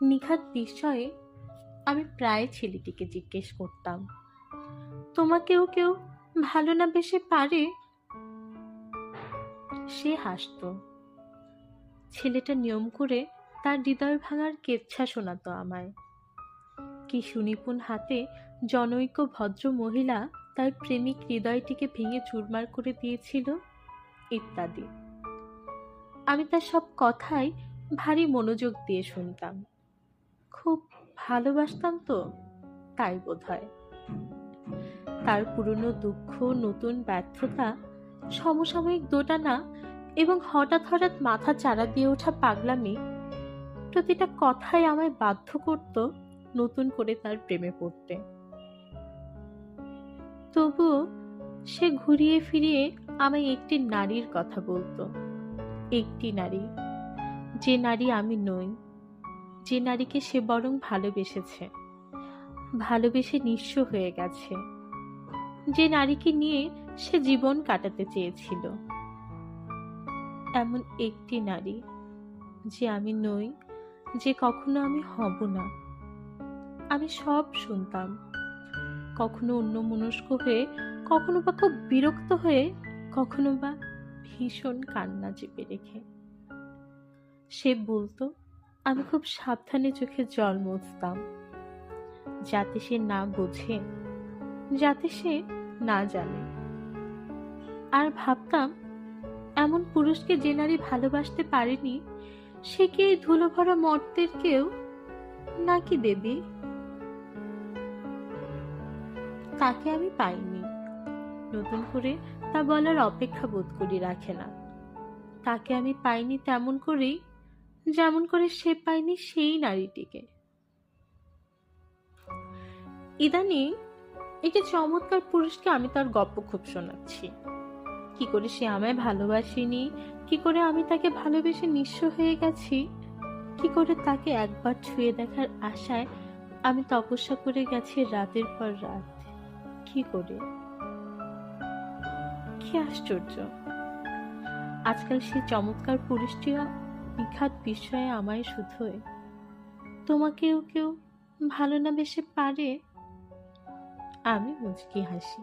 নিখাদ বিস্ময়ে আমি প্রায় ছেলেটিকে জিজ্ঞেস করতাম, তোমাকেও কেউ ভালো না বেশে পারে? সে হাসত। ছেলেটা নিয়ম করে তার হৃদয় ভাঙার কেচ্ছা শোনাতো আমায়। কি সুনিপুণ হাতে জনৈক ভদ্র মহিলা তার প্রেমিক হৃদয়টিকে ভেঙে চুরমার করে দিয়েছিল, ইত্যাদি। আমি তার সব কথাই ভারী মনোযোগ দিয়ে শুনতাম। খুব ভালোবাসতাম তো, তাই বোধ হয়। তার পুরনো দুঃখ, নতুন ব্যর্থতা, সমসাময়িক দোটানা এবং হঠাৎ হঠাৎ মাথা চারা দিয়ে ওঠা পাগলামি, প্রতিটা কথাই আমায় বাধ্য করত নতুন করে তার প্রেমে পড়তে। তবুও সে ঘুরিয়ে ফিরিয়ে আমায় একটি নারীর কথা বলতো। একটি নারী, যে নারী আমি নই, যে নারীকে সে বরং ভালোবেসেছে, ভালোবেসে নিঃস্ব হয়ে গেছে, যে নারীকে নিয়ে সে জীবন কাটাতে চেয়েছিল। এমন একটি নারী, যে আমি নই, যে কখনো আমি হব না। আমি সব শুনতাম, কখনো অন্যমনস্ক হয়ে, কখনো বা খুব বিরক্ত হয়ে, কখনো বা ভীষণ কান্না চেপে রেখে। সে বলতো, আমি খুব সাবধানে চোখে জল মুছতাম, যাতে সে না বোঝে, যাতে সে না জানে। আর ভাবতাম, এমন পুরুষকে যে নারী ভালোবাসতে পারেনি, সে কি এই ধুলো ভরা মর্তের কেউ নাকি দেবী? তাকে আমি পাইনি, নতুন করে তা বলার অপেক্ষা বোধ করি রাখে না। তাকে আমি পাইনি তেমন করেই, যেমন করে সে পায়নি সেই নারীটিকে। ইদানিং একটি চমৎকার পুরুষকে আমি তার গল্প খুব শোনাচ্ছি। কি করে সে আমায় ভালোবাসেনি, কি করে আমি তাকে ভালোবেসে নিঃস্ব হয়ে গেছি, কি করে তাকে একবার ছুঁয়ে দেখার আশায় আমি তপস্যা করে গেছি রাতের পর রাত। কি করে? কি আশ্চর্য! আজকাল সেই চমৎকার পুরুষটিও নিখাদ বিস্ময়ে আমায় শুধোয়, তোমাকেও কেউ ভালো না বেশে পারে? আমি মুচকি হাসি।